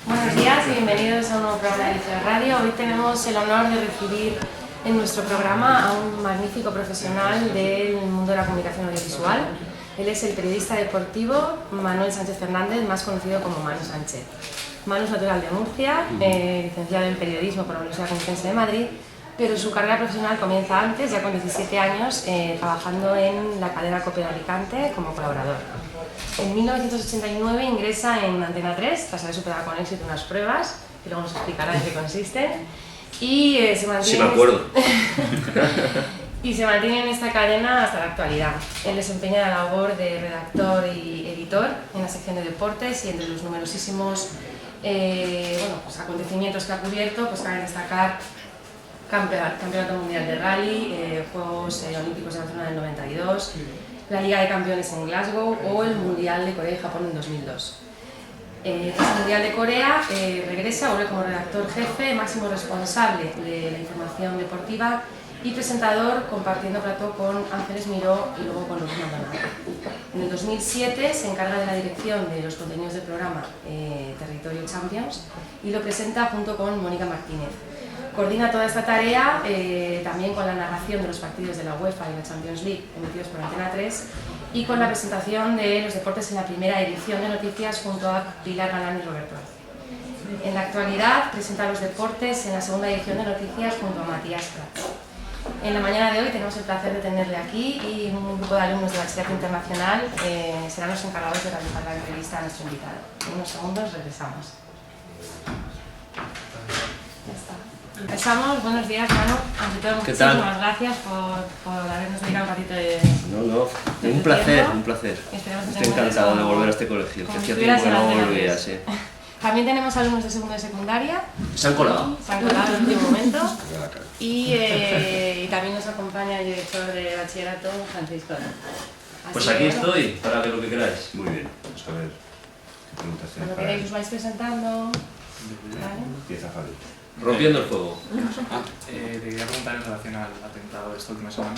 Buenos días y bienvenidos a un nuevo programa de Liceo Radio. Hoy tenemos el honor de recibir en nuestro programa a un magnífico profesional del mundo de la comunicación audiovisual. Él es el periodista deportivo Manuel Sánchez Fernández, más conocido como Manu Sánchez. Manu es natural de Murcia, licenciado en periodismo por la Universidad Complutense de Madrid, pero su carrera profesional comienza antes, ya con 17 años, trabajando en la cadena COPE de Alicante como colaborador. En 1989 ingresa en Antena 3, tras haber superado con éxito unas pruebas, que luego nos explicará en qué consisten, y se mantiene... Sí, me acuerdo. Y se mantiene en esta cadena hasta la actualidad. Él desempeña la labor de redactor y editor en la sección de deportes, y entre los numerosísimos acontecimientos que ha cubierto, pues cabe destacar Campeonato Mundial de Rally, Juegos Olímpicos de Barcelona del 92, la Liga de Campeones en Glasgow o el Mundial de Corea y Japón en 2002. Tras el Mundial de Corea vuelve como redactor jefe, máximo responsable de la información deportiva y presentador, compartiendo plató con Ángeles Miró y luego con Luis Maldonado. En el 2007 se encarga de la dirección de los contenidos del programa Territorio Champions y lo presenta junto con Mónica Martínez. Coordina toda esta tarea también con la narración de los partidos de la UEFA y la Champions League emitidos por Antena 3 y con la presentación de los deportes en la primera edición de Noticias junto a Pilar Galán y Roberto Arce. En la actualidad presenta los deportes en la segunda edición de Noticias junto a Matías Prats. En la mañana de hoy tenemos el placer de tenerle aquí y un grupo de alumnos de Bachillerato Internacional serán los encargados de realizar la entrevista a nuestro invitado. En unos segundos regresamos. Ya está. Empezamos. Buenos días, Manu. Ante todo, muchísimas gracias por habernos dedicado un ratito de... Un placer. Estoy encantado de volver a este colegio, que hacía tiempo que no volvía, sí. También tenemos alumnos de segundo y secundaria. ¿Se han colado? Se han colado en el último momento. Y también nos acompaña el director de bachillerato, Francisco. Pues aquí estoy, para ver lo que queráis. Muy bien, vamos a ver qué preguntas Cuando tienes para queráis él. os vais presentando. ¿Vale? Empieza Javi. Rompiendo el fuego. Te quería preguntar en relación al atentado de esta última semana,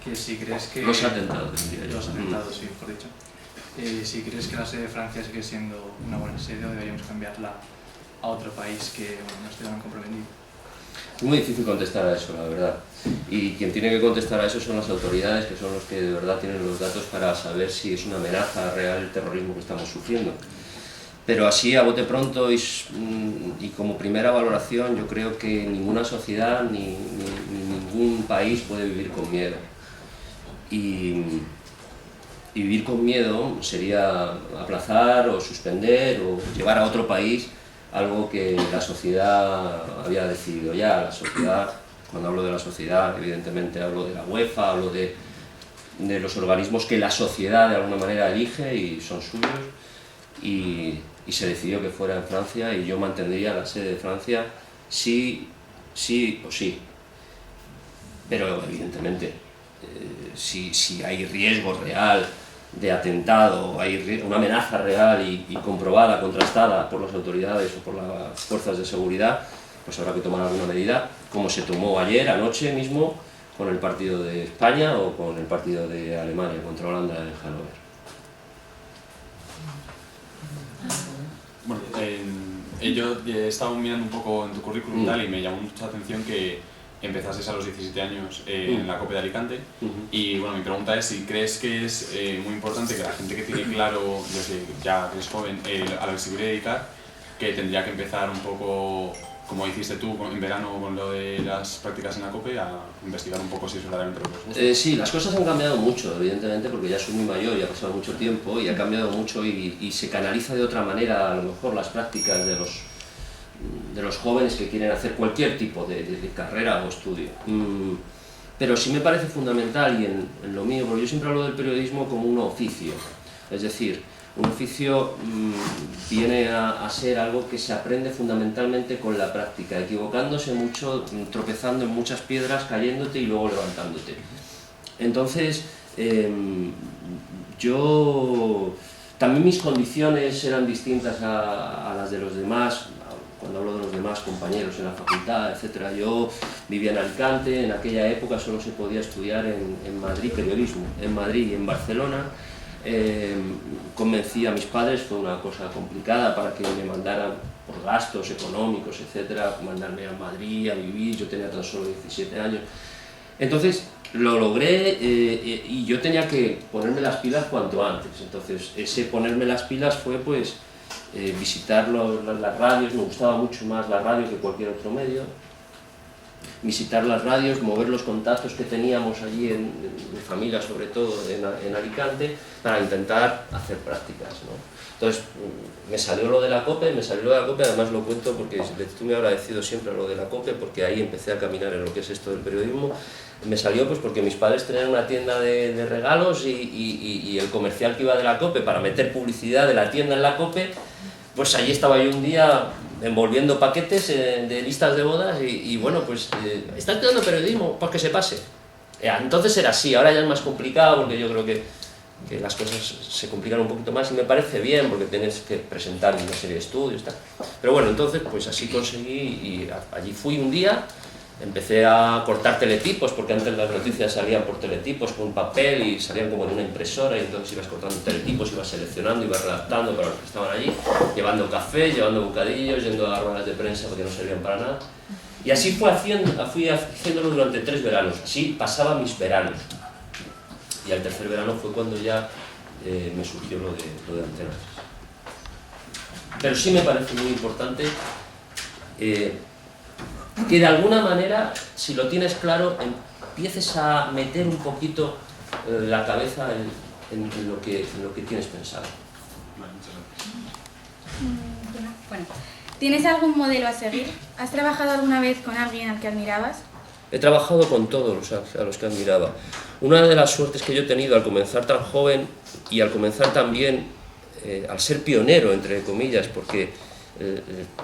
que si crees que... Los atentados, diría yo. Los atentados, sí, mejor dicho. Si crees que la sede de Francia sigue siendo una buena sede o deberíamos cambiarla a otro país que no esté tan comprometido. Es muy difícil contestar a eso, la verdad. Y quien tiene que contestar a eso son las autoridades, que son los que de verdad tienen los datos para saber si es una amenaza real el terrorismo que estamos sufriendo. Pero así, a bote pronto y como primera valoración, yo creo que ninguna sociedad ni ningún país puede vivir con miedo. Y vivir con miedo sería aplazar o suspender o llevar a otro país algo que la sociedad había decidido ya. La sociedad, cuando hablo de la sociedad, evidentemente hablo de la UEFA, hablo de los organismos que la sociedad de alguna manera elige y son suyos. Y se decidió que fuera en Francia y yo mantendría la sede de Francia sí o sí. Pero evidentemente, si hay riesgo real de atentado, hay una amenaza real y comprobada, contrastada por las autoridades o por las fuerzas de seguridad, pues habrá que tomar alguna medida, como se tomó ayer, anoche mismo, con el partido de España o con el partido de Alemania contra Holanda en Hannover. Bueno, yo he estado mirando un poco en tu currículum y me llamó mucho la atención que empezaste a los 17 años en la COPE de Alicante y bueno, mi pregunta es si crees que es muy importante que la gente que tiene claro, desde ya que eres joven, a lo que se quiere dedicar, que tendría que empezar un poco, como hiciste tú en verano con lo de las prácticas en la COPE, a investigar un poco si es verdaderamente lo que os gusta. Sí, las cosas han cambiado mucho, evidentemente, porque ya soy muy mayor y ha pasado mucho tiempo y ha cambiado mucho y se canaliza de otra manera a lo mejor las prácticas de los jóvenes que quieren hacer cualquier tipo de carrera o estudio. Pero sí me parece fundamental y en lo mío, porque yo siempre hablo del periodismo como un oficio, es decir, un oficio viene a ser algo que se aprende fundamentalmente con la práctica, equivocándose mucho, tropezando en muchas piedras, cayéndote y luego levantándote. Entonces, también mis condiciones eran distintas a las de los demás. Cuando hablo de los demás compañeros en la facultad, etc. Yo vivía en Alicante, en aquella época solo se podía estudiar en Madrid periodismo, en Madrid y en Barcelona. convencí a mis padres, fue una cosa complicada para que me mandaran por gastos económicos, etcétera, mandarme a Madrid a vivir, yo tenía tan solo 17 años. Entonces lo logré y yo tenía que ponerme las pilas cuanto antes. Entonces ese ponerme las pilas fue pues visitar las radios, me gustaba mucho más la radio que cualquier otro medio. Visitar las radios, mover los contactos que teníamos allí, en mi familia sobre todo, en Alicante, para intentar hacer prácticas, ¿no? Entonces me salió lo de la COPE, además lo cuento porque estoy muy agradecido siempre a lo de la COPE, porque ahí empecé a caminar en lo que es esto del periodismo. Me salió pues porque mis padres tenían una tienda de regalos y el comercial que iba de la COPE para meter publicidad de la tienda en la COPE, pues allí estaba yo un día envolviendo paquetes de listas de bodas y bueno, pues está estudiando periodismo, pues que se pase. Entonces era así, ahora ya es más complicado porque yo creo que las cosas se complican un poquito más y me parece bien porque tienes que presentar una serie de estudios, tal. Pero bueno, entonces pues así conseguí y allí fui un día, empecé a cortar teletipos porque antes las noticias salían por teletipos con papel y salían como en una impresora y entonces ibas cortando teletipos, ibas seleccionando, ibas redactando para los que estaban allí, llevando café, llevando bocadillos, yendo a ruedas de prensa porque no servían para nada. Y así fui haciéndolo durante 3 veranos, así pasaba mis veranos. Y al tercer verano fue cuando ya me surgió lo de Antena 3. Pero sí me parece muy importante que de alguna manera, si lo tienes claro, empieces a meter un poquito la cabeza en lo que tienes pensado. Vale, muchas gracias. Bueno, ¿tienes algún modelo a seguir? ¿Has trabajado alguna vez con alguien al que admirabas? He trabajado con todos a los que admiraba. Una de las suertes que yo he tenido al comenzar tan joven y al comenzar también, al ser pionero, entre comillas, porque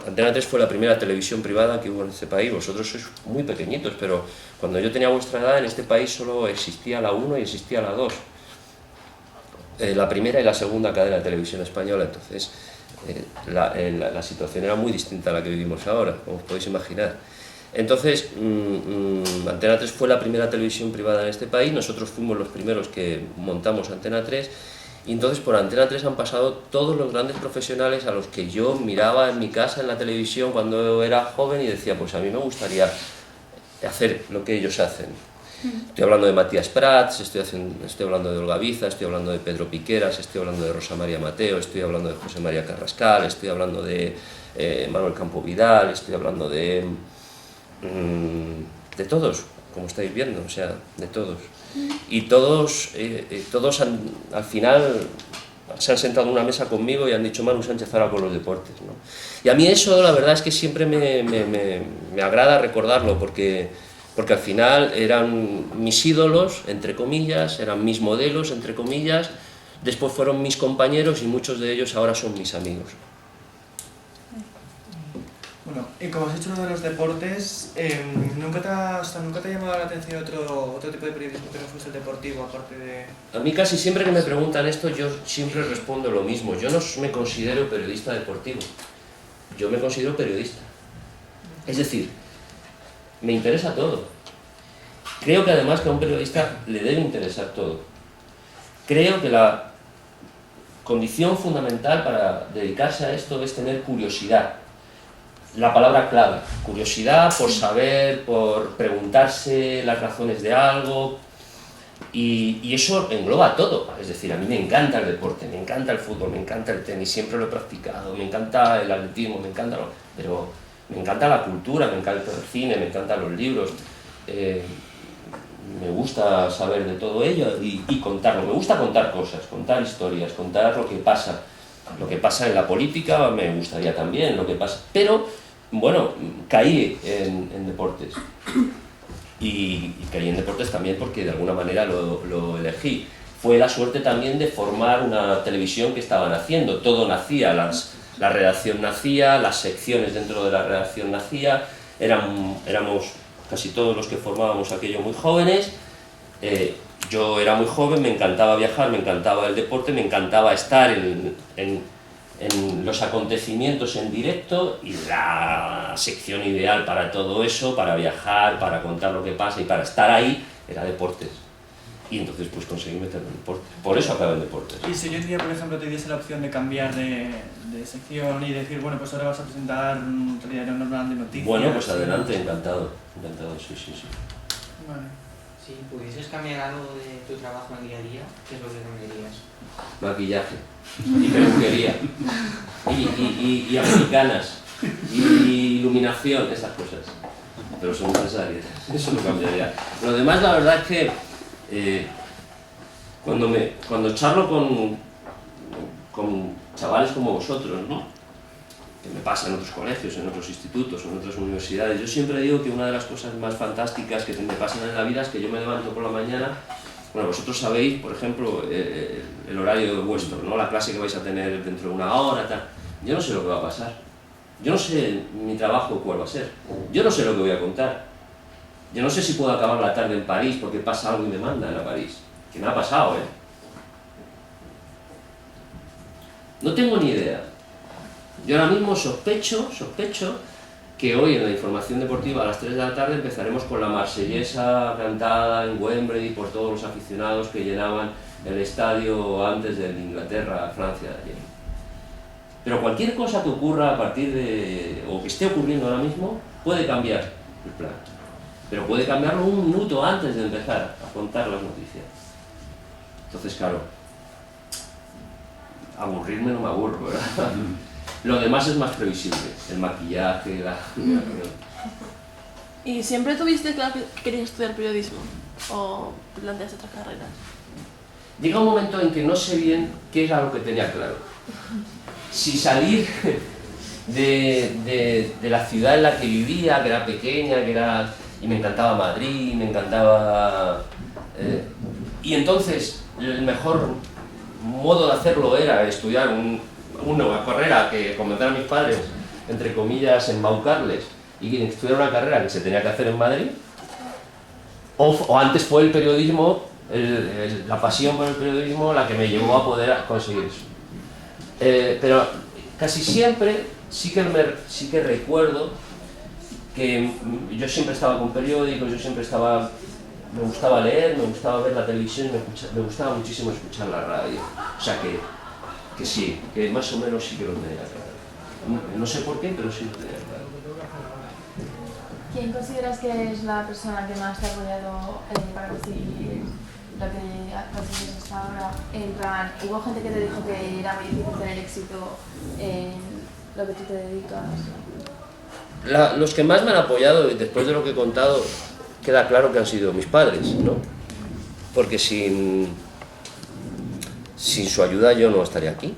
Antena 3 fue la primera televisión privada que hubo en este país. Vosotros sois muy pequeñitos, pero cuando yo tenía vuestra edad en este país solo existía la 1 y existía la 2. La primera y la segunda cadena de televisión española, entonces la situación era muy distinta a la que vivimos ahora, como os podéis imaginar. Entonces, Antena 3 fue la primera televisión privada en este país, nosotros fuimos los primeros que montamos Antena 3, y entonces por Antena 3 han pasado todos los grandes profesionales a los que yo miraba en mi casa, en la televisión, cuando era joven y decía, pues a mí me gustaría hacer lo que ellos hacen. Estoy hablando de Matías Prats, estoy hablando de Olga Biza, estoy hablando de Pedro Piqueras, estoy hablando de Rosa María Mateo, estoy hablando de José María Carrascal, estoy hablando de Manuel Campo Vidal, estoy hablando de todos, como estáis viendo, o sea, de todos. Y todos al final se han sentado en una mesa conmigo y han dicho Manu Sánchez ahora con los deportes, ¿no? Y a mí eso la verdad es que siempre me agrada recordarlo porque al final eran mis ídolos, entre comillas, eran mis modelos, entre comillas, después fueron mis compañeros y muchos de ellos ahora son mis amigos. Bueno, y como has hecho uno de los deportes, ¿nunca te ha llamado la atención otro tipo de periodismo que no fuese el deportivo, aparte de...? A mí casi siempre que me preguntan esto, yo siempre respondo lo mismo. Yo no me considero periodista deportivo, yo me considero periodista. Es decir, me interesa todo. Creo que además que a un periodista le debe interesar todo. Creo que la condición fundamental para dedicarse a esto es tener curiosidad. La palabra clave, curiosidad por saber, por preguntarse las razones de algo, y eso engloba todo. Es decir, a mí me encanta el deporte, me encanta el fútbol, me encanta el tenis, siempre lo he practicado, me encanta el atletismo, pero me encanta la cultura, me encanta el cine, me encantan los libros, me gusta saber de todo ello y contarlo, me gusta contar cosas, contar historias, contar lo que pasa en la política me gustaría también, lo que pasa, pero bueno, caí en deportes y caí en deportes también porque de alguna manera lo elegí. Fue la suerte también de formar una televisión que estaban haciendo, todo nacía, la redacción nacía, las secciones dentro de la redacción nacía, éramos casi todos los que formábamos aquello muy jóvenes. Yo era muy joven, me encantaba viajar, me encantaba el deporte, me encantaba estar en los acontecimientos en directo, y la sección ideal para todo eso, para viajar, para contar lo que pasa y para estar ahí, era deportes. y entonces pues conseguí meterme en deporte. Por eso acabé en deportes. Y si hoy en día, por ejemplo, te diese la opción de cambiar de sección y decir, bueno, pues ahora vas a presentar un diario normal de noticias... Bueno, pues adelante, encantado, sí. Vale. Si pudieses cambiar algo de tu trabajo en el día a día, ¿qué es lo que cambiarías? Maquillaje, y peluquería, y americanas, y iluminación, esas cosas. Pero son necesarias, eso lo cambiaría. Lo demás, la verdad es que cuando charlo con chavales como vosotros, ¿no?, que me pasa en otros colegios, en otros institutos, en otras universidades, yo siempre digo que una de las cosas más fantásticas que me pasan en la vida es que yo me levanto por la mañana. Bueno, vosotros sabéis, por ejemplo, el horario vuestro, ¿no?, la clase que vais a tener dentro de una hora, tal. Yo no sé lo que va a pasar. Yo no sé mi trabajo cuál va a ser. Yo no sé lo que voy a contar. Yo no sé si puedo acabar la tarde en París porque pasa algo y me mandan a París. Que me ha pasado, ¿eh? No tengo ni idea. Yo ahora mismo sospecho que hoy en la información deportiva a las 3 de la tarde empezaremos con la marsellesa cantada en Wembley por todos los aficionados que llenaban el estadio antes del Inglaterra-Francia de ayer. Pero cualquier cosa que ocurra a partir de, o que esté ocurriendo ahora mismo, puede cambiar el plan. Pero puede cambiarlo un minuto antes de empezar a contar las noticias. Entonces, claro, aburrirme no me aburro, ¿verdad? Lo demás es más previsible, el maquillaje, la... ¿Y siempre tuviste claro que querías estudiar periodismo? ¿O planteaste otras carreras? Llega un momento en que no sé bien qué era lo que tenía claro. Si salir de la ciudad en la que vivía, que era pequeña, y me encantaba Madrid, me encantaba... y entonces el mejor modo de hacerlo era estudiar una carrera que comentaron mis padres, entre comillas, embaucarles, y estudiar una carrera que se tenía que hacer en Madrid, o antes fue el periodismo, la pasión por el periodismo la que me llevó a poder conseguir eso. Pero casi siempre sí que recuerdo que yo siempre estaba con periódicos, me gustaba leer, me gustaba ver la televisión, me gustaba muchísimo escuchar la radio. O sea que sí, que más o menos sí que lo tenía claro. No sé por qué, pero sí lo tenía claro. ¿Quién consideras que es la persona que más te ha apoyado para conseguir lo que consigues hasta ahora? En plan, ¿hubo gente que te dijo que era muy difícil tener éxito en lo que tú te dedicas? Los que más me han apoyado, después de lo que he contado, queda claro que han sido mis padres, ¿no? Porque sin su ayuda yo no estaría aquí,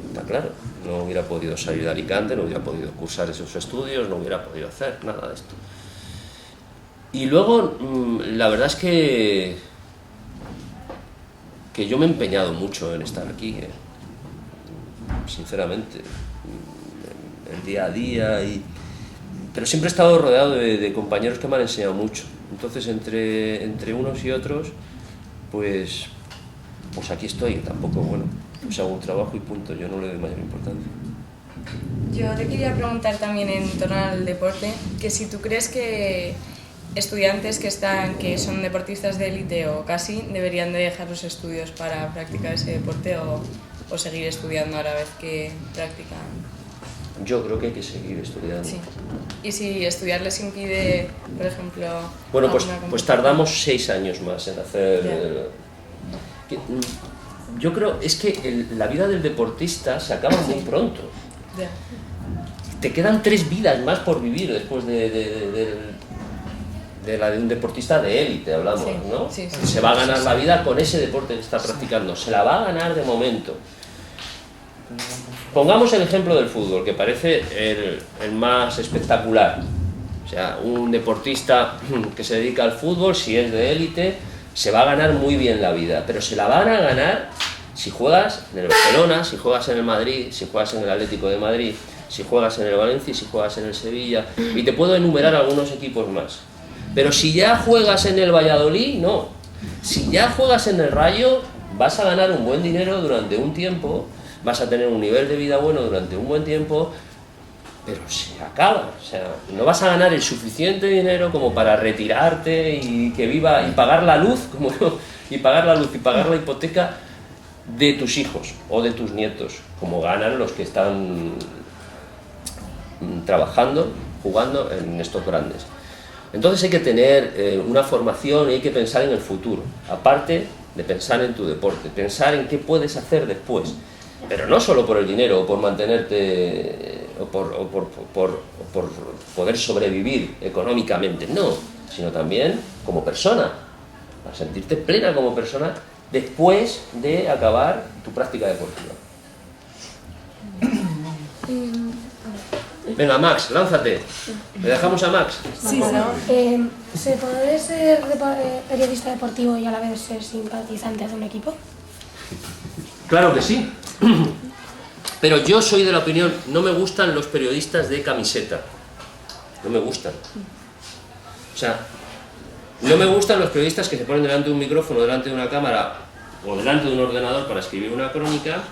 está claro. No hubiera podido salir de Alicante, no hubiera podido cursar esos estudios, no hubiera podido hacer nada de esto. Y luego, la verdad es que yo me he empeñado mucho en estar aquí, sinceramente, el día a día, pero siempre he estado rodeado de compañeros que me han enseñado mucho. Entonces, entre unos y otros, pues aquí estoy. Tampoco, bueno, pues hago un trabajo y punto, yo no le doy mayor importancia. Yo te quería preguntar también en torno al deporte, que si tú crees que estudiantes que son deportistas de élite o casi deberían de dejar los estudios para practicar ese deporte o seguir estudiando a la vez que practican. Yo creo que hay que seguir estudiando. Sí. Y si estudiar les impide, por ejemplo... Bueno, pues tardamos 6 años más en hacer... Yo creo, es que la vida del deportista se acaba muy pronto. Yeah. Te quedan 3 vidas más por vivir después de la de un deportista de élite, hablamos, sí, ¿no? Sí, sí, se va a ganar la vida con ese deporte que está practicando, se la va a ganar de momento. Pongamos el ejemplo del fútbol, que parece el más espectacular. O sea, un deportista que se dedica al fútbol, si es de élite, se va a ganar muy bien la vida, pero se la van a ganar si juegas en el Barcelona, si juegas en el Madrid, si juegas en el Atlético de Madrid, si juegas en el Valencia y si juegas en el Sevilla, y te puedo enumerar algunos equipos más. Pero si ya juegas en el Valladolid, no. Si ya juegas en el Rayo, vas a ganar un buen dinero durante un tiempo, vas a tener un nivel de vida bueno durante un buen tiempo, pero se acaba, o sea, no vas a ganar el suficiente dinero como para retirarte y que viva y pagar la luz, y pagar la hipoteca de tus hijos o de tus nietos, como ganan los que están trabajando, jugando en estos grandes. Entonces hay que tener una formación y hay que pensar en el futuro, aparte de pensar en tu deporte, pensar en qué puedes hacer después, pero no solo por el dinero o por mantenerte o por poder sobrevivir económicamente, no, sino también como persona, para sentirte plena como persona después de acabar tu práctica deportiva. Venga, Max, lánzate. ¿Le dejamos a Max? Sí. ¿Se puede ser periodista deportivo y a la vez ser simpatizante de un equipo? Claro que sí. Pero yo soy de la opinión, no me gustan los periodistas de camiseta. No me gustan. O sea, no me gustan los periodistas que se ponen delante de un micrófono, delante de una cámara o delante de un ordenador para escribir una crónica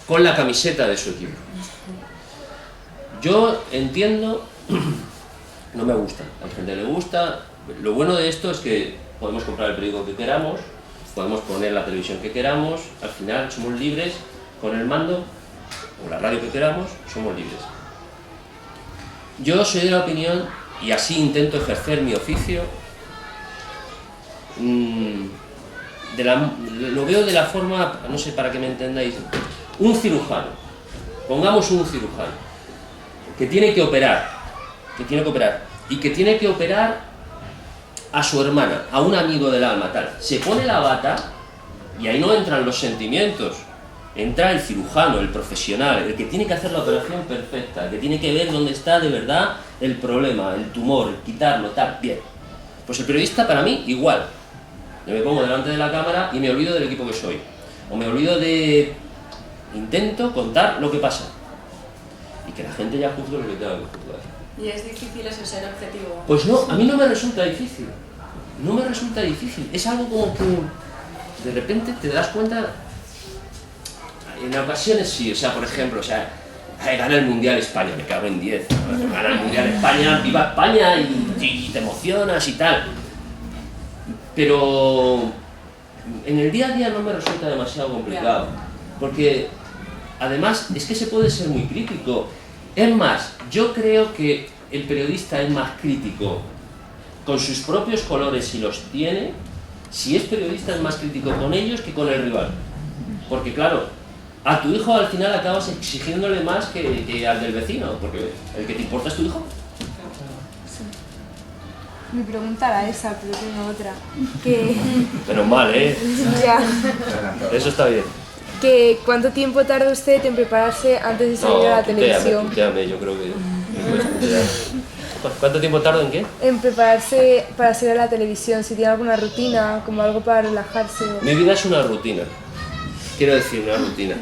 con la camiseta de su equipo. Yo entiendo, no me gusta, a la gente le gusta. Lo bueno de esto es que podemos comprar el periódico que queramos, podemos poner la televisión que queramos, al final somos libres con el mando o la radio que queramos, somos libres. Yo soy de la opinión, y así intento ejercer mi oficio, lo veo de la forma, no sé, para que me entendáis, un cirujano, pongamos un cirujano, que tiene que operar, y que tiene que operar a su hermana, a un amigo del alma, tal. Se pone la bata y ahí no entran los sentimientos, entra el cirujano, el profesional, el que tiene que hacer la operación perfecta, el que tiene que ver dónde está de verdad el problema, el tumor, quitarlo, tal, bien. Pues el periodista para mí igual. Yo me pongo delante de la cámara y me olvido del equipo que soy, o me olvido intento contar lo que pasa. Y que la gente ya juzgue lo que tenga que juzgar. ¿Y es difícil eso, ser objetivo? Pues no, a mí no me resulta difícil. No me resulta difícil. Es algo como que de repente te das cuenta. En ocasiones sí, o sea, por ejemplo, gana el Mundial España, me cago en 10. Gana el Mundial España, viva España, y te emocionas y tal. Pero en el día a día no me resulta demasiado complicado. Porque además, es que se puede ser muy crítico. Es más, yo creo que el periodista es más crítico con sus propios colores, si los tiene. Si es periodista, es más crítico con ellos que con el rival. Porque claro, a tu hijo al final acabas exigiéndole más que al del vecino, porque el que te importa es tu hijo. Mi pregunta era esa, pero tengo otra. Menos mal, ¿eh? Ya. Eso está bien. ¿Cuánto tiempo tarda usted en prepararse antes de salir a la televisión? Tuteame, yo creo que... ¿Cuánto tiempo tardo en qué? En prepararse para salir a la televisión, si tiene alguna rutina, como algo para relajarse. Mi vida es una rutina, quiero decir, una rutina.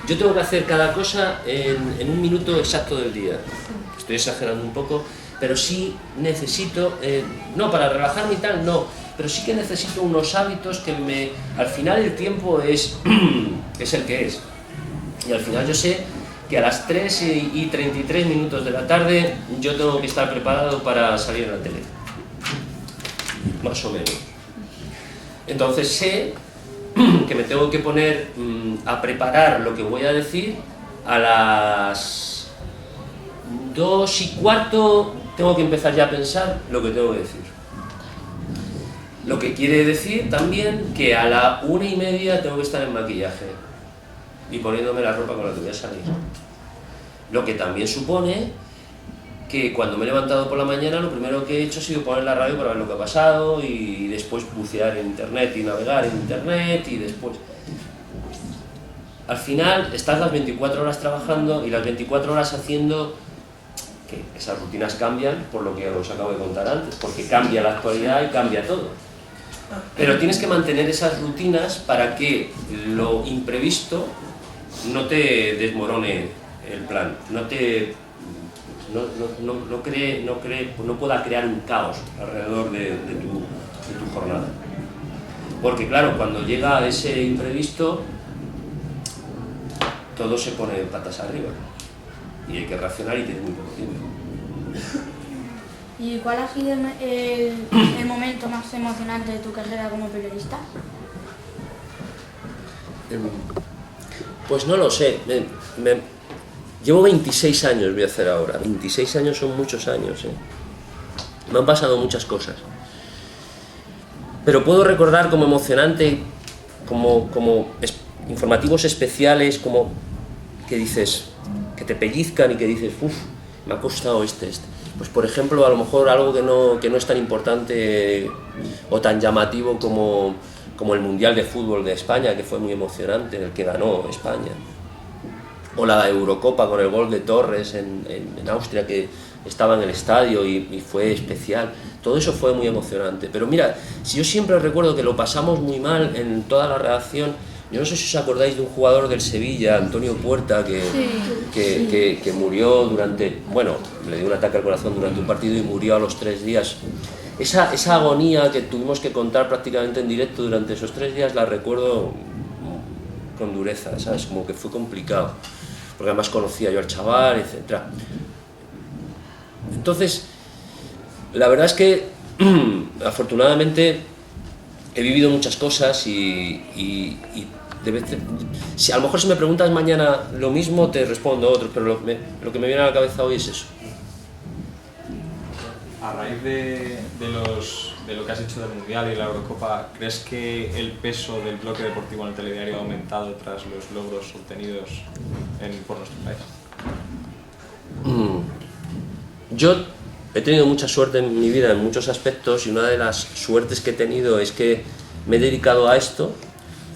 Yo tengo que hacer cada cosa en un minuto exacto del día. Estoy exagerando un poco, pero sí necesito, no para relajarme y tal, no, pero sí que necesito unos hábitos que al final el tiempo es el que es. Y al final yo sé que a las 3:33 de la tarde yo tengo que estar preparado para salir en la tele. Más o menos. Entonces sé que me tengo que poner a preparar lo que voy a decir a las 2:15, tengo que empezar ya a pensar lo que tengo que decir. Lo que quiere decir también que a la 1:30 tengo que estar en maquillaje y poniéndome la ropa con la que voy a salir. Lo que también supone que cuando me he levantado por la mañana lo primero que he hecho ha sido poner la radio para ver lo que ha pasado y después bucear en internet y navegar en internet y después... Al final estás las 24 horas trabajando y las 24 horas haciendo que esas rutinas cambian por lo que os acabo de contar antes, porque cambia la actualidad y cambia todo. Pero tienes que mantener esas rutinas para que lo imprevisto no te desmorone el plan, no pueda crear un caos alrededor de tu jornada. Porque claro, cuando llega ese imprevisto, todo se pone patas arriba y hay que reaccionar y tiene muy poco tiempo. ¿Y cuál ha sido el momento más emocionante de tu carrera como periodista? Pues no lo sé. Llevo 26 años, voy a hacer ahora. 26 años son muchos años. Me han pasado muchas cosas. Pero puedo recordar como emocionante, como informativos especiales, como que dices, que te pellizcan y que dices, uff, me ha costado este. Pues por ejemplo, a lo mejor algo que no es tan importante o tan llamativo como el Mundial de Fútbol de España, que fue muy emocionante, el que ganó España. O la Eurocopa con el gol de Torres en Austria, que estaba en el estadio y fue especial. Todo eso fue muy emocionante. Pero mira, si yo siempre recuerdo que lo pasamos muy mal en toda la redacción. Yo no sé si os acordáis de un jugador del Sevilla, Antonio Puerta, que murió durante... Bueno, le dio un ataque al corazón durante un partido y murió a los 3 días. Esa agonía que tuvimos que contar prácticamente en directo durante esos 3 días la recuerdo con dureza, ¿sabes? Como que fue complicado, porque además conocía yo al chaval, etc. Entonces, la verdad es que afortunadamente he vivido muchas cosas y si a lo mejor si me preguntas mañana lo mismo te respondo otro, pero lo que me viene a la cabeza hoy es eso. A raíz de lo que has hecho del Mundial y la Eurocopa, ¿crees que el peso del bloque deportivo en el telediario ha aumentado tras los logros obtenidos por nuestro país? Yo he tenido mucha suerte en mi vida en muchos aspectos y una de las suertes que he tenido es que me he dedicado a esto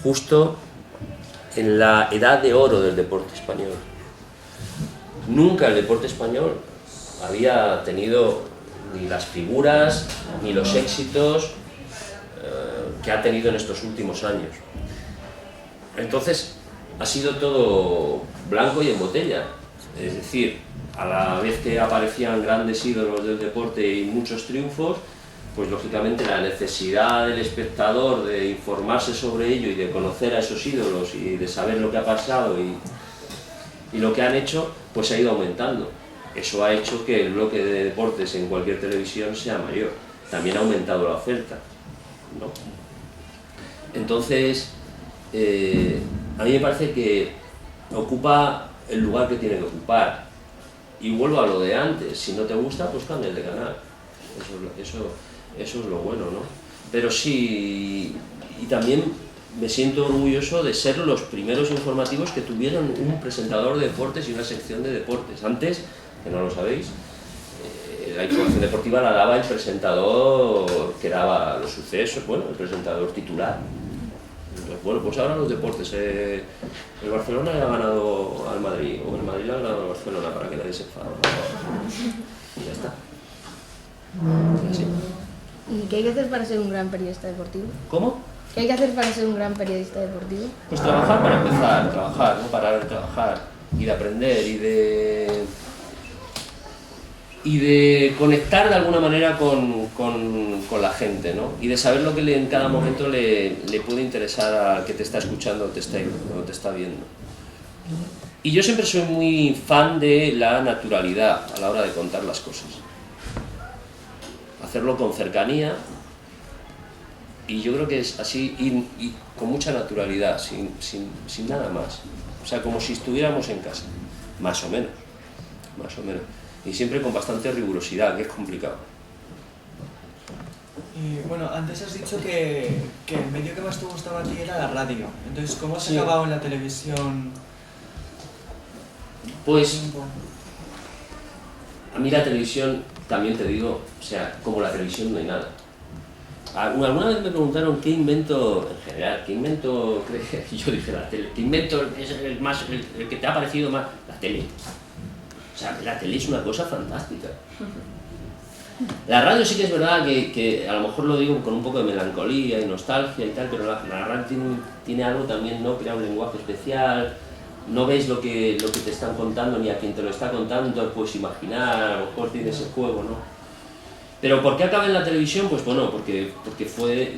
justo en la edad de oro del deporte español. Nunca el deporte español había tenido ni las figuras ni los éxitos que ha tenido en estos últimos años. Entonces ha sido todo blanco y en botella, es decir, a la vez que aparecían grandes ídolos del deporte y muchos triunfos, pues lógicamente la necesidad del espectador de informarse sobre ello y de conocer a esos ídolos y de saber lo que ha pasado y lo que han hecho, pues ha ido aumentando. Eso ha hecho que el bloque de deportes en cualquier televisión sea mayor. También ha aumentado la oferta, ¿no? Entonces, a mí me parece que ocupa el lugar que tiene que ocupar. Y vuelvo a lo de antes, si no te gusta, pues cambia de canal. Eso es lo bueno, ¿no? Pero sí, y también me siento orgulloso de ser los primeros informativos que tuvieron un presentador de deportes y una sección de deportes. Antes, que no lo sabéis, la información deportiva la daba el presentador que daba los sucesos, bueno, el presentador titular. Entonces, bueno, pues ahora los deportes. El Barcelona le ha ganado al Madrid, o el Madrid le ha ganado al Barcelona, para que nadie se enfade. Y ya está. Así. ¿Y qué hay que hacer para ser un gran periodista deportivo? ¿Cómo? ¿Qué hay que hacer para ser un gran periodista deportivo? Pues trabajar para empezar, trabajar, no parar de trabajar, y de aprender, y de conectar de alguna manera con la gente, ¿no? Y de saber lo que en cada momento le puede interesar al que te está escuchando o te está viendo. Y yo siempre soy muy fan de la naturalidad a la hora de contar las cosas. Hacerlo con cercanía, y yo creo que es así, y con mucha naturalidad, sin nada más. O sea, como si estuviéramos en casa, más o menos. Y siempre con bastante rigurosidad, que es complicado. Y bueno, antes has dicho que el medio que más te gustaba a ti era la radio. Entonces, ¿cómo has acabado en la televisión? Pues, a mí la televisión, también te digo, o sea, como la televisión no hay nada. Alguna vez me preguntaron qué invento, en general, qué invento crees, y yo dije la tele. ¿Qué invento es el que te ha parecido más? La tele. O sea, la tele es una cosa fantástica. La radio sí que es verdad que a lo mejor lo digo con un poco de melancolía y nostalgia y tal, pero la radio tiene algo también, ¿no? Crea un lenguaje especial, no ves lo que te están contando ni a quien te lo está contando, entonces puedes imaginar, a lo mejor tiene ese juego, ¿no? Pero ¿por qué acabé en la televisión? Pues bueno, porque fue...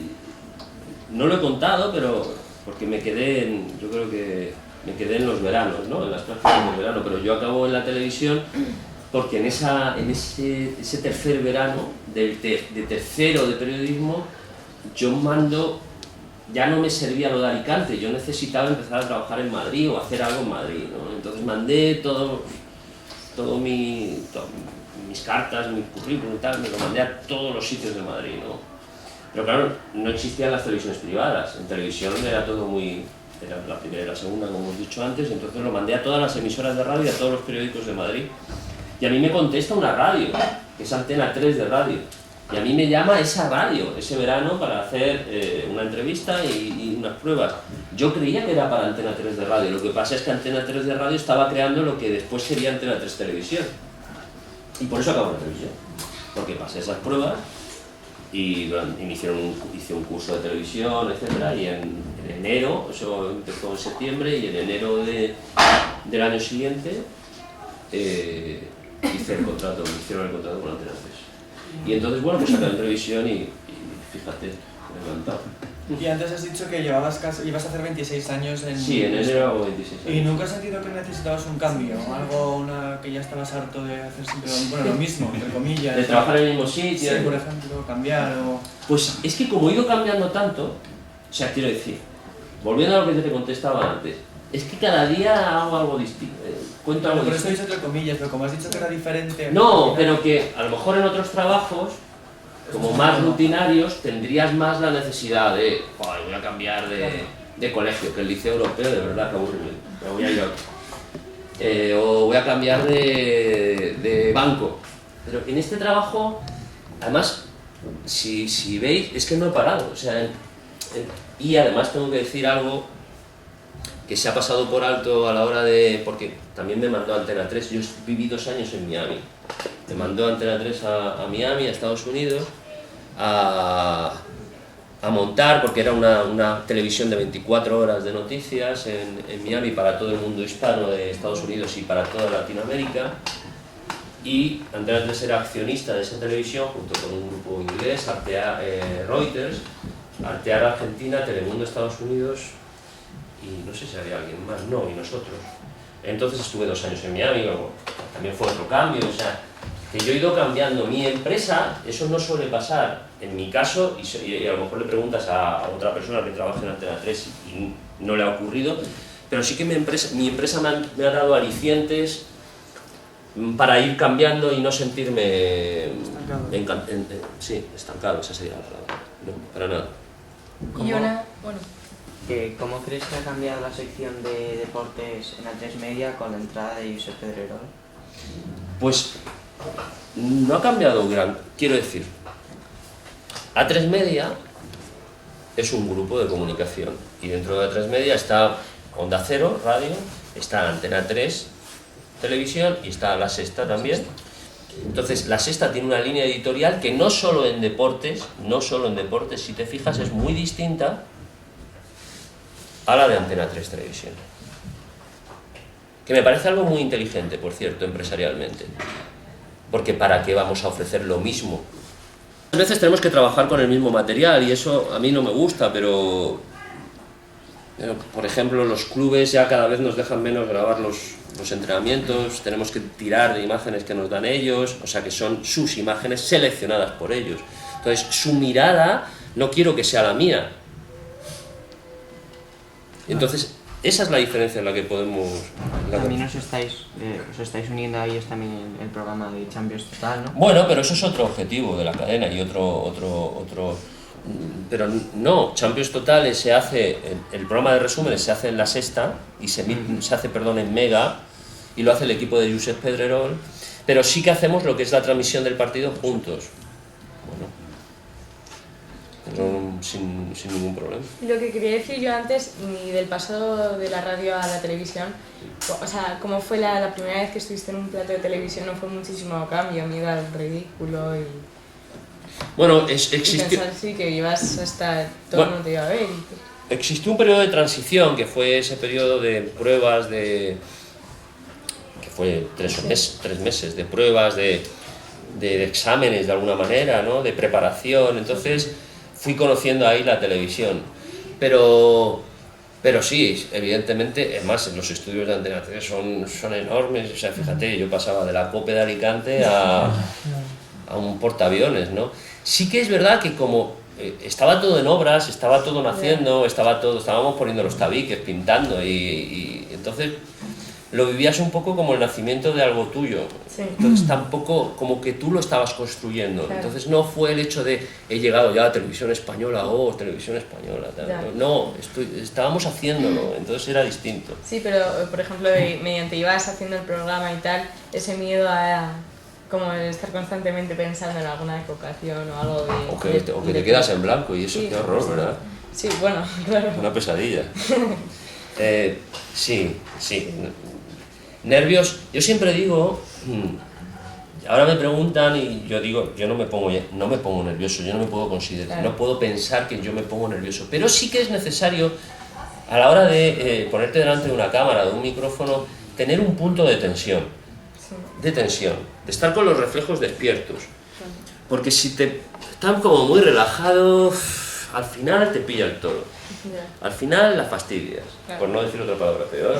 No lo he contado, pero porque me quedé yo creo que me quedé en los veranos, ¿no? En las prácticas del verano, pero yo acabo en la televisión porque en ese tercer verano, de tercero de periodismo, yo mando, ya no me servía lo de Alicante, yo necesitaba empezar a trabajar en Madrid o hacer algo en Madrid, ¿no? Entonces mandé todo mis cartas, mi currículum y tal, me lo mandé a todos los sitios de Madrid, ¿no? Pero claro, no existían las televisiones privadas, en televisión era todo muy... era la primera y la segunda, como hemos dicho antes, entonces lo mandé a todas las emisoras de radio y a todos los periódicos de Madrid. Y a mí me contesta una radio, que es Antena 3 de radio, y a mí me llama esa radio, ese verano, para hacer una entrevista y unas pruebas. Yo creía que era para Antena 3 de radio, lo que pasa es que Antena 3 de radio estaba creando lo que después sería Antena 3 Televisión. Y por eso acabo en televisión, porque pasé esas pruebas y hice un curso de televisión, etcétera, y en enero, eso empezó en septiembre, y en enero del año siguiente hicieron el contrato con Antena 3. Y entonces, bueno, pues acabé en televisión y fíjate, me he encantado. Y antes has dicho que ibas a hacer 26 años en... Sí, en enero hago 26 años. ¿Y nunca has sentido que necesitabas un cambio? Algo que ya estabas harto de hacer siempre lo mismo, entre comillas. De trabajar en el mismo sitio. Sí, por ejemplo, cambiar o... Pues es que como he ido cambiando tanto, o sea, quiero decir, volviendo a lo que te contestaba antes, es que cada día hago algo distinto, cuento algo distinto. Por eso dicho entre comillas, pero como has dicho que era diferente... No, pero que a lo mejor en otros trabajos, como más rutinarios, tendrías más la necesidad de, voy a cambiar de colegio, que el liceo europeo de verdad que aburrimiento, me voy a ir a otro. O voy a cambiar de banco. Pero en este trabajo, además, si veis, es que no he parado. O sea, y además tengo que decir algo que se ha pasado por alto a la hora de... porque también me mandó Antena 3, yo viví 2 años en Miami. Me mandó Antena 3 a Miami, a Estados Unidos, a montar, porque era una televisión de 24 horas de noticias en Miami para todo el mundo hispano de Estados Unidos y para toda Latinoamérica. Y Antena 3 era accionista de esa televisión junto con un grupo inglés, Reuters, Artear Argentina, Telemundo Estados Unidos y no sé si había alguien más, no, y nosotros. Entonces estuve 2 años en Miami, luego también fue otro cambio, o sea, que yo he ido cambiando. Mi empresa, eso no suele pasar, en mi caso, y a lo mejor le preguntas a otra persona que trabaja en Antena 3 y no le ha ocurrido, pero sí que mi empresa me ha dado alicientes para ir cambiando y no sentirme estancado, esa sería la palabra, no, para nada. Y una, bueno. ¿Cómo crees que ha cambiado la sección de deportes en A3 Media con la entrada de Josep Pedrerol? Pues no ha cambiado quiero decir, A3 Media es un grupo de comunicación y dentro de A3 Media está Onda Cero, radio, está Antena 3, televisión y está La Sexta también. Entonces La Sexta tiene una línea editorial que no solo en deportes, si te fijas, es muy distinta a la de Antena 3 Televisión. Que me parece algo muy inteligente, por cierto, empresarialmente. Porque ¿para qué vamos a ofrecer lo mismo? A veces tenemos que trabajar con el mismo material y eso a mí no me gusta, pero por ejemplo, los clubes ya cada vez nos dejan menos grabar los entrenamientos, tenemos que tirar de imágenes que nos dan ellos, o sea que son sus imágenes seleccionadas por ellos. Entonces, su mirada no quiero que sea la mía. Entonces, esa es la diferencia en la que podemos... También os estáis uniendo ahí también el programa de Champions Total, ¿no? Bueno, pero eso es otro objetivo de la cadena y otro pero no, Champions Total se hace, el programa de resúmenes se hace en La Sexta y se hace, en Mega, y lo hace el equipo de Josep Pedrerol, pero sí que hacemos lo que es la transmisión del partido juntos. Bueno, sin ningún problema. Lo que quería decir yo antes, ni del paso de la radio a la televisión, o sea, como fue la primera vez que estuviste en un plato de televisión, no fue muchísimo cambio, miedo al ridículo y... Bueno, y pensar sí que ibas hasta todo el mundo te iba a ver. Existió un periodo de transición, que fue ese periodo de pruebas que fue 3 meses de pruebas, de exámenes de alguna manera, ¿no? De preparación. Entonces fui conociendo ahí la televisión, pero Pero sí, evidentemente, es más, los estudios de Antena 3 son enormes, o sea, fíjate, yo pasaba de la COPE de Alicante a un portaaviones, ¿no? Sí que es verdad que como estaba todo en obras, estaba todo naciendo, estábamos poniendo los tabiques, pintando, y entonces lo vivías un poco como el nacimiento de algo tuyo. Sí. Entonces tampoco como que tú lo estabas construyendo. Claro. Entonces no fue el hecho de he llegado ya a Televisión Española, Televisión Española. Tal. Ya. No, estábamos haciéndolo, entonces era distinto. Sí, pero por ejemplo, mediante ibas haciendo el programa y tal, ese miedo a como el estar constantemente pensando en alguna equivocación o algo de... O que te quedas en blanco y eso, Sí, qué horror, sí. ¿verdad? Sí, bueno, claro. Una pesadilla. Sí. Nervios, yo siempre digo, ahora me preguntan y yo digo, yo no me pongo nervioso, yo no me puedo considerar, Claro. no puedo pensar que yo me pongo nervioso, pero sí que es necesario a la hora de ponerte delante de una cámara, de un micrófono, tener un punto de tensión, de estar con los reflejos despiertos, porque si te están como muy relajado, al final te pilla el toro. Al final la fastidias, Claro. por no decir otra palabra peor.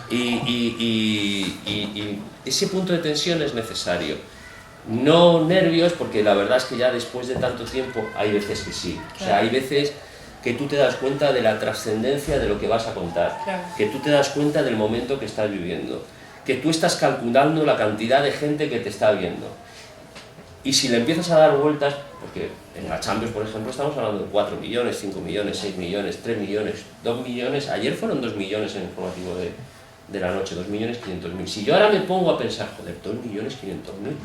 Y ese punto de tensión es necesario. No nervios, porque la verdad es que ya después de tanto tiempo hay veces que sí. O sea, hay veces que tú te das cuenta de la trascendencia de lo que vas a contar, Claro. que tú te das cuenta del momento que estás viviendo, que tú estás calculando la cantidad de gente que te está viendo. Y si le empiezas a dar vueltas, porque en la Champions, por ejemplo, estamos hablando de 4 millones, 5 millones, 6 millones, 3 millones, 2 millones, ayer fueron 2 millones en el informativo de la noche, 2.500.000. Si yo ahora me pongo a pensar, joder, 2.500.000,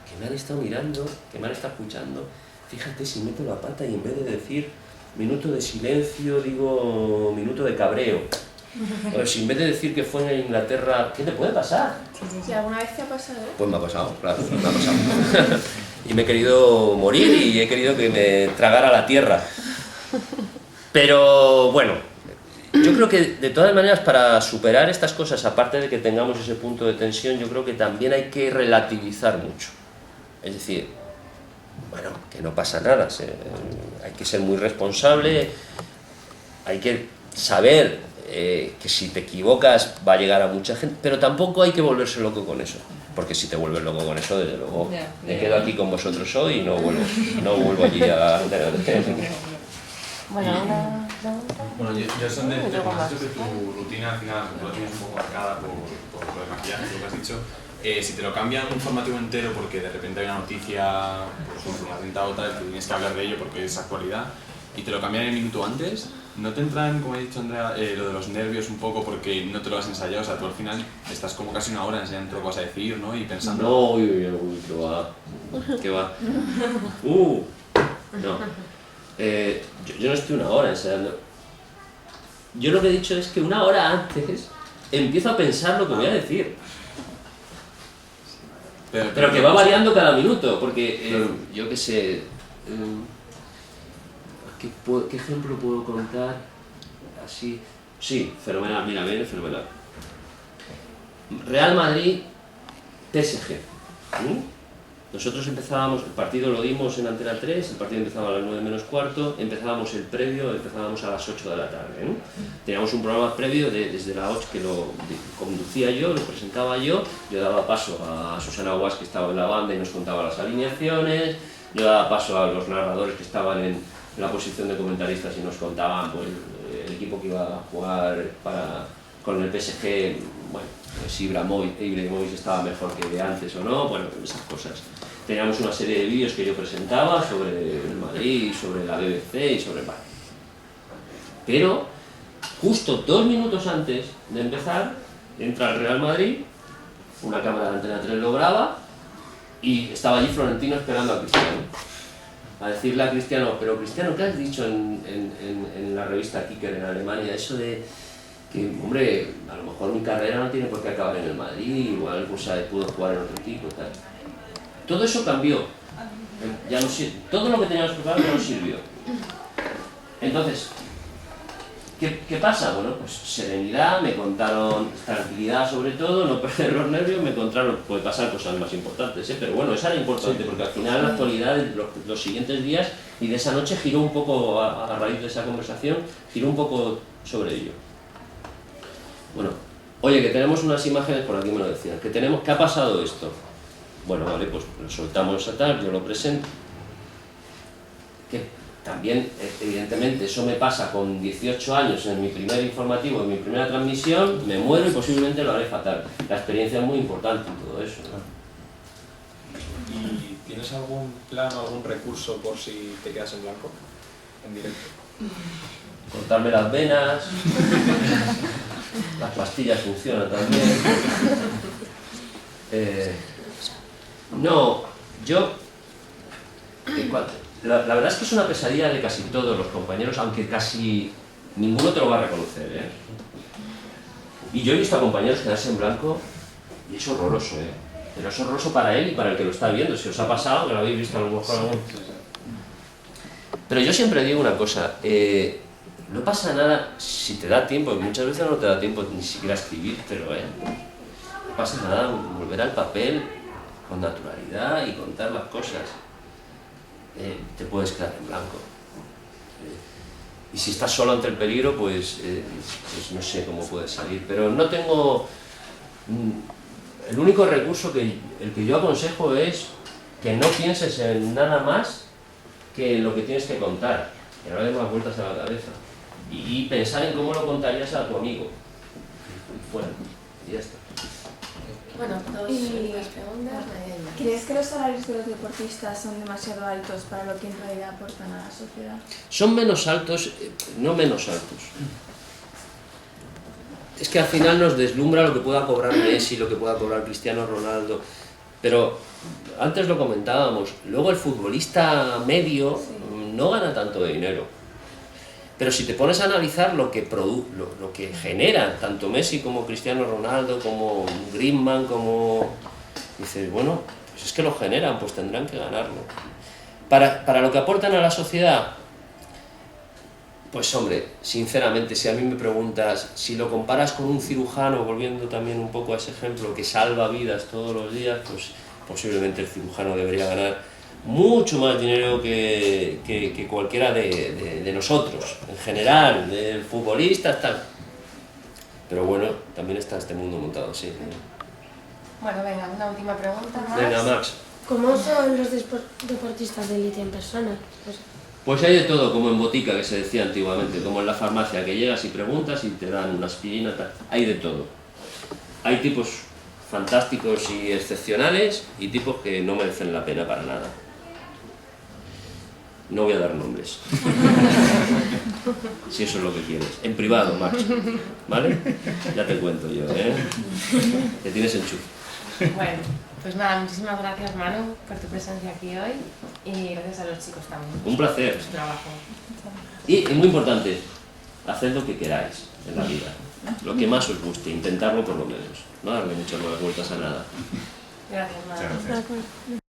que me han estado mirando, que me han estado escuchando, fíjate si meto la pata y en vez de decir minuto de silencio, digo minuto de cabreo. O si en vez de decir que fue en Inglaterra, ¿qué te puede pasar? ¿Y alguna vez te ha pasado? Pues me ha pasado, claro, me ha pasado. Y me he querido morir y he querido que me tragara la tierra. Pero bueno, yo creo que de todas maneras para superar estas cosas, aparte de que tengamos ese punto de tensión, yo creo que también hay que relativizar mucho. Es decir, bueno, que no pasa nada, hay que ser muy responsable, hay que saber que si te equivocas va a llegar a mucha gente, pero tampoco hay que volverse loco con eso, porque si te vuelves loco con eso, desde luego me quedo aquí con vosotros hoy y no vuelvo allí a... Bueno, una pregunta. Bueno, yo son de comentario que tu rutina al final tú la tienes un poco marcada por lo de maquillaje, lo que has dicho. Si te lo cambian un formativo entero porque de repente hay una noticia, por ejemplo, un atentado o tal, que tienes que hablar de ello porque es actualidad, y te lo cambian el minuto antes, ¿no te entran, como ha dicho Andrea, lo de los nervios un poco porque no te lo has ensayado? O sea, tú al final estás como casi una hora ensayando lo que vas a decir, ¿no? Y pensando... No, uy, qué va. No. Yo no estoy una hora ensayando. Yo lo que he dicho es que una hora antes empiezo a pensar lo que voy a decir. Pero que va variando cada minuto, porque yo qué sé... ¿Qué ejemplo puedo contar? Así... Sí, fenomenal, mira, viene fenomenal. Real Madrid, PSG. Nosotros empezábamos, el partido lo dimos en Antena 3, el partido empezaba a las 9 menos cuarto, empezábamos el previo, empezábamos a las 8 de la tarde. Teníamos un programa previo desde las 8 que lo conducía yo, lo presentaba yo daba paso a Susana Guas, que estaba en la banda y nos contaba las alineaciones, yo daba paso a los narradores que estaban en la posición de comentaristas y nos contaban pues, el equipo que iba a jugar con el PSG, bueno, si Ibrahimovic estaba mejor que de antes o no, bueno, esas cosas. Teníamos una serie de vídeos que yo presentaba sobre el Madrid, sobre la BBC y sobre el Bayern. Pero justo 2 minutos antes de empezar, entra el Real Madrid, una cámara de Antena 3 lo graba y estaba allí Florentino esperando a Cristiano. A decirle a Cristiano, pero Cristiano, ¿qué has dicho en la revista Kicker en Alemania? Eso de que, hombre, a lo mejor mi carrera no tiene por qué acabar en el Madrid, igual pues, pudo jugar en otro equipo y tal. Todo eso cambió. Ya no sirve. Todo lo que teníamos preparado ya no sirvió. Entonces, ¿Qué pasa? Bueno, pues serenidad, me contaron tranquilidad sobre todo, no perder los nervios, me contaron, puede pasar cosas más importantes, pero bueno, esa era importante, porque al final la actualidad, los siguientes días, y de esa noche giró un poco, a raíz de esa conversación, giró un poco sobre ello. Bueno, oye, que tenemos unas imágenes, por aquí me lo decían, ¿qué ha pasado esto? Bueno, vale, pues lo soltamos a tal, yo lo presento. Que también, evidentemente, eso me pasa con 18 años en mi primer informativo, en mi primera transmisión, me muero y posiblemente lo haré fatal. La experiencia es muy importante en todo eso, ¿no? ¿Y tienes algún plan o algún recurso por si te quedas en blanco, en directo? Cortarme las venas, las pastillas funcionan también. No, yo... La verdad es que es una pesadilla de casi todos los compañeros, aunque casi ninguno te lo va a reconocer, ¿eh? Y yo he visto a compañeros quedarse en blanco y es horroroso, ¿eh? Pero es horroroso para él y para el que lo está viendo. Si os ha pasado, que lo habéis visto a lo mejor algún... Pero yo siempre digo una cosa, no pasa nada si te da tiempo, muchas veces no te da tiempo ni siquiera a escribir, pero no pasa nada volver al papel con naturalidad y contar las cosas. Te puedes quedar en blanco. Y si estás solo ante el peligro, pues no sé cómo puedes salir. Pero no tengo... El único recurso el que yo aconsejo es que no pienses en nada más que en lo que tienes que contar. Que no le des más vueltas a la cabeza. Y pensar en cómo lo contarías a tu amigo. Bueno, y ya está. Bueno, dos preguntas. ¿Crees que los salarios de los deportistas son demasiado altos para lo que en realidad aportan a la sociedad? Son menos altos, no menos altos. Es que al final nos deslumbra lo que pueda cobrar Messi, lo que pueda cobrar Cristiano Ronaldo, pero antes lo comentábamos, luego el futbolista medio no gana tanto dinero. Pero si te pones a analizar lo que genera tanto Messi como Cristiano Ronaldo, como Griezmann, como... Dices, bueno, pues es que lo generan, pues tendrán que ganarlo. Para lo que aportan a la sociedad, pues hombre, sinceramente, si a mí me preguntas, si lo comparas con un cirujano, volviendo también un poco a ese ejemplo, que salva vidas todos los días, pues posiblemente el cirujano debería ganar mucho más dinero que cualquiera de nosotros, en general, del futbolista, tal. Pero bueno, también está este mundo montado así. Bueno, venga, una última pregunta más. Venga, Max. ¿Cómo son los deportistas de élite en persona? Pues hay de todo, como en botica, que se decía antiguamente, como en la farmacia, que llegas y preguntas y te dan una aspirina, tal. Hay de todo. Hay tipos fantásticos y excepcionales y tipos que no merecen la pena para nada. No voy a dar nombres. Si eso es lo que quieres. En privado, Max. ¿Vale? Ya te cuento yo, ¿eh? Que tienes enchufe. Bueno, pues nada, muchísimas gracias, Manu, por tu presencia aquí hoy y gracias a los chicos también. Un placer. Por su trabajo. Y es muy importante, haced lo que queráis en la vida. Lo que más os guste, intentarlo por lo menos. No darle muchas más vueltas a nada. Gracias, Manu. Gracias.